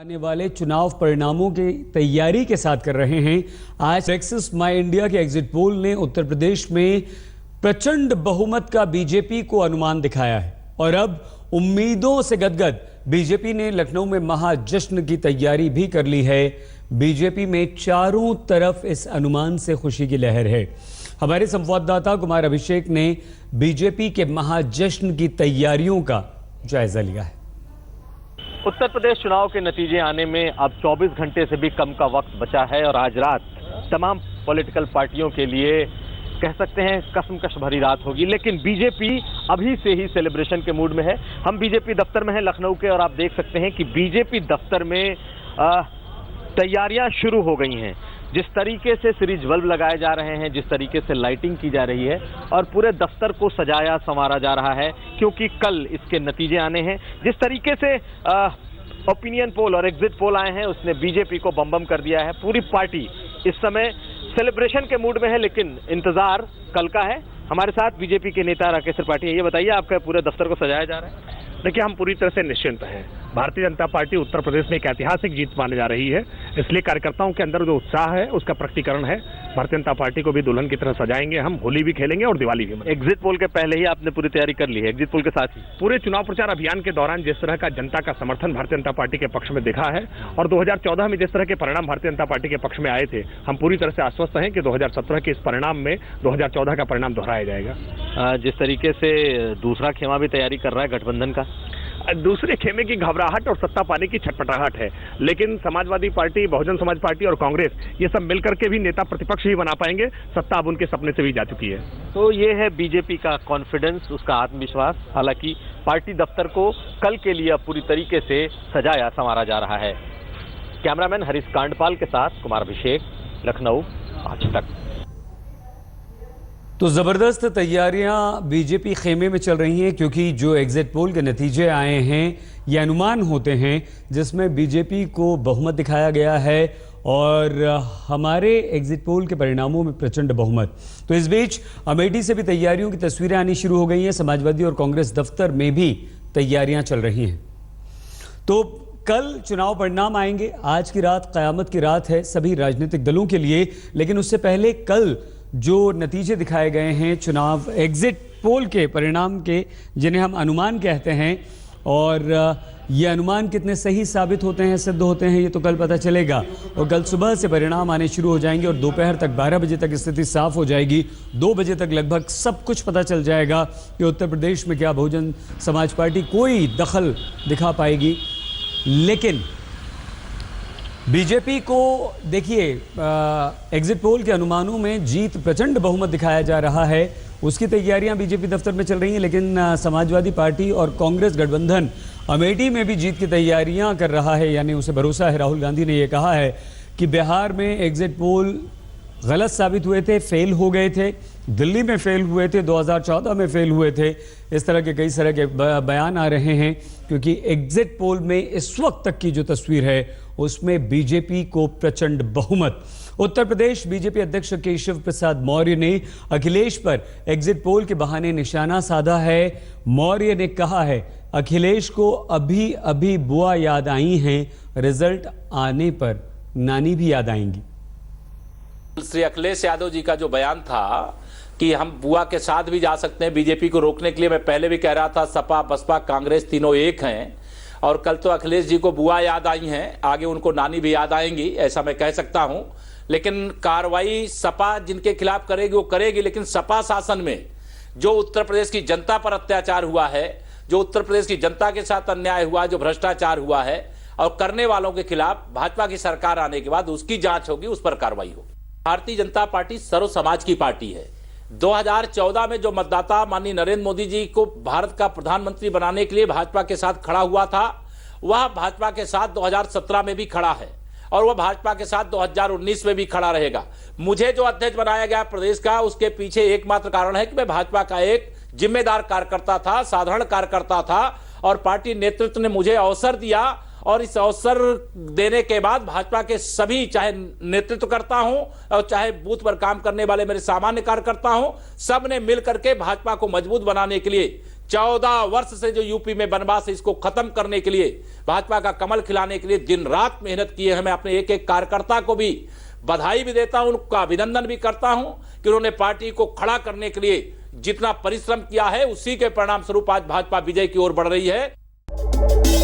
आने वाले चुनाव परिणामों की तैयारी के साथ कर रहे हैं। आज एक्सिस माई इंडिया के एग्जिट पोल ने उत्तर प्रदेश में प्रचंड बहुमत का बीजेपी को अनुमान दिखाया है और अब उम्मीदों से गदगद बीजेपी ने लखनऊ में महाजश्न की तैयारी भी कर ली है। बीजेपी में चारों तरफ इस अनुमान से खुशी की लहर है। हमारे संवाददाता कुमार अभिषेक ने बीजेपी के महाजश्न की तैयारियों का जायजा लिया है। उत्तर प्रदेश चुनाव के नतीजे आने में अब 24 घंटे से भी कम का वक्त बचा है और आज रात तमाम पॉलिटिकल पार्टियों के लिए कह सकते हैं कसमकश भरी रात होगी। लेकिन बीजेपी अभी से ही सेलिब्रेशन के मूड में है। हम बीजेपी दफ्तर में हैं लखनऊ के और आप देख सकते हैं कि बीजेपी दफ्तर में तैयारियां शुरू हो गई हैं। जिस तरीके से सीरीज बल्ब लगाए जा रहे हैं, जिस तरीके से लाइटिंग की जा रही है और पूरे दफ्तर को सजाया संवारा जा रहा है क्योंकि कल इसके नतीजे आने हैं। जिस तरीके से ओपिनियन पोल और एग्जिट पोल आए हैं उसने बीजेपी को बम कर दिया है। पूरी पार्टी इस समय सेलिब्रेशन के मूड में है, लेकिन इंतजार कल का है। हमारे साथ बीजेपी के नेता राकेश त्रिपाठी है। ये बताइए, आपका पूरे दफ्तर को सजाया जा रहा है? देखिए, हम पूरी तरह से निश्चिंत हैं। भारतीय जनता पार्टी उत्तर प्रदेश में एक ऐतिहासिक जीत माने जा रही है, इसलिए कार्यकर्ताओं के अंदर जो उत्साह है उसका प्रकटीकरण है। भारतीय जनता पार्टी को भी दुल्हन की तरह सजाएंगे, हम होली भी खेलेंगे और दिवाली भी। एग्जिट पोल के पहले ही आपने पूरी तैयारी कर ली है? एग्जिट पोल के साथ ही पूरे चुनाव प्रचार अभियान के दौरान जिस तरह का जनता का समर्थन भारतीय जनता पार्टी के पक्ष में दिखा है और 2014 में जिस तरह के परिणाम भारतीय जनता पार्टी के पक्ष में आए थे, हम पूरी तरह से आश्वस्त हैं कि 2017 के इस परिणाम में 2014 का परिणाम दोहराया जाएगा। जिस तरीके से दूसरा खेमा भी तैयारी कर रहा है गठबंधन का, दूसरे खेमे की घबराहट और सत्ता पाने की छटपटाहट है, लेकिन समाजवादी पार्टी, बहुजन समाज पार्टी और कांग्रेस ये सब मिलकर के भी नेता प्रतिपक्ष ही बना पाएंगे। सत्ता अब उनके सपने से भी जा चुकी है। तो ये है बीजेपी का कॉन्फिडेंस, उसका आत्मविश्वास। हालांकि पार्टी दफ्तर को कल के लिए अब पूरी तरीके से सजाया संवारा जा रहा है। कैमरामैन हरीश कांडपाल के साथ कुमार अभिषेक, लखनऊ, आज तक। तो जबरदस्त तैयारियां बीजेपी खेमे में चल रही हैं क्योंकि जो एग्जिट पोल के नतीजे आए हैं ये अनुमान होते हैं जिसमें बीजेपी को बहुमत दिखाया गया है और हमारे एग्जिट पोल के परिणामों में प्रचंड बहुमत। तो इस बीच अमेठी से भी तैयारियों की तस्वीरें आनी शुरू हो गई हैं। समाजवादी और कांग्रेस दफ्तर में भी तैयारियां चल रही हैं। तो कल चुनाव परिणाम आएंगे। आज की रात कयामत की रात है सभी राजनीतिक दलों के लिए, लेकिन उससे पहले कल जो नतीजे दिखाए गए हैं चुनाव एग्जिट पोल के परिणाम के, जिन्हें हम अनुमान कहते हैं, और ये अनुमान कितने सही साबित होते हैं, सिद्ध होते हैं, ये तो कल पता चलेगा। और कल सुबह से परिणाम आने शुरू हो जाएंगे और दोपहर तक 12 बजे तक स्थिति साफ हो जाएगी। 2 बजे तक लगभग सब कुछ पता चल जाएगा कि उत्तर प्रदेश में क्या बहुजन समाज पार्टी कोई दखल दिखा पाएगी। लेकिन बीजेपी को देखिए, एग्जिट पोल के अनुमानों में जीत प्रचंड बहुमत दिखाया जा रहा है, उसकी तैयारियां बीजेपी दफ्तर में चल रही हैं। लेकिन समाजवादी पार्टी और कांग्रेस गठबंधन अमेठी में भी जीत की तैयारियां कर रहा है, यानी उसे भरोसा है। राहुल गांधी ने यह कहा है कि बिहार में एग्जिट पोल गलत साबित हुए थे, फेल हो गए थे, दिल्ली में फेल हुए थे, 2014 में फेल हुए थे। इस तरह के कई तरह के बयान आ रहे हैं क्योंकि एग्जिट पोल में इस वक्त तक की जो तस्वीर है उसमें बीजेपी को प्रचंड बहुमत। उत्तर प्रदेश बीजेपी अध्यक्ष केशव प्रसाद मौर्य ने अखिलेश पर एग्जिट पोल के बहाने निशाना साधा है। मौर्य ने कहा है अखिलेश को अभी अभी बुआ याद आई हैं, रिजल्ट आने पर नानी भी याद आएंगी। श्री अखिलेश यादव जी का जो बयान था कि हम बुआ के साथ भी जा सकते हैं बीजेपी को रोकने के लिए, मैं पहले भी कह रहा था सपा बसपा कांग्रेस तीनों एक हैं और कल तो अखिलेश जी को बुआ याद आई हैं, आगे उनको नानी भी याद आएंगी, ऐसा मैं कह सकता हूं। लेकिन कार्रवाई सपा जिनके खिलाफ करेगी वो करेगी, लेकिन सपा शासन में जो उत्तर प्रदेश की जनता पर अत्याचार हुआ है, जो उत्तर प्रदेश की जनता के साथ अन्याय हुआ, जो भ्रष्टाचार हुआ है और करने वालों के खिलाफ भाजपा की सरकार आने के बाद उसकी जांच होगी, उस पर कार्रवाई होगी। भारतीय जनता पार्टी सर्व समाज की पार्टी है। 2014 में जो मतदाता माननीय नरेंद्र मोदी जी को भारत का प्रधानमंत्री बनाने के लिए भाजपा के साथ खड़ा हुआ था, वह भाजपा के साथ 2017 में भी खड़ा है और वह भाजपा के साथ 2019 में भी खड़ा रहेगा। मुझे जो अध्यक्ष बनाया गया प्रदेश का, उसके पीछे एकमात्र कारण है कि मैं भाजपा का एक जिम्मेदार कार्यकर्ता था, साधारण कार्यकर्ता था और पार्टी नेतृत्व ने मुझे अवसर दिया और इस अवसर देने के बाद भाजपा के सभी, चाहे नेतृत्व करता हूं और चाहे बूथ पर काम करने वाले मेरे सामान्य कार्यकर्ता हूं, सब ने मिलकर के भाजपा को मजबूत बनाने के लिए 14 वर्ष से जो यूपी में वनवास है इसको खत्म करने के लिए, भाजपा का कमल खिलाने के लिए दिन रात मेहनत की है। मैं अपने एक एक कार्यकर्ता को भी बधाई भी देता हूं, उनका अभिनंदन भी करता हूं कि उन्होंने पार्टी को खड़ा करने के लिए जितना परिश्रम किया है, उसी के परिणाम स्वरूप आज भाजपा विजय की ओर बढ़ रही है।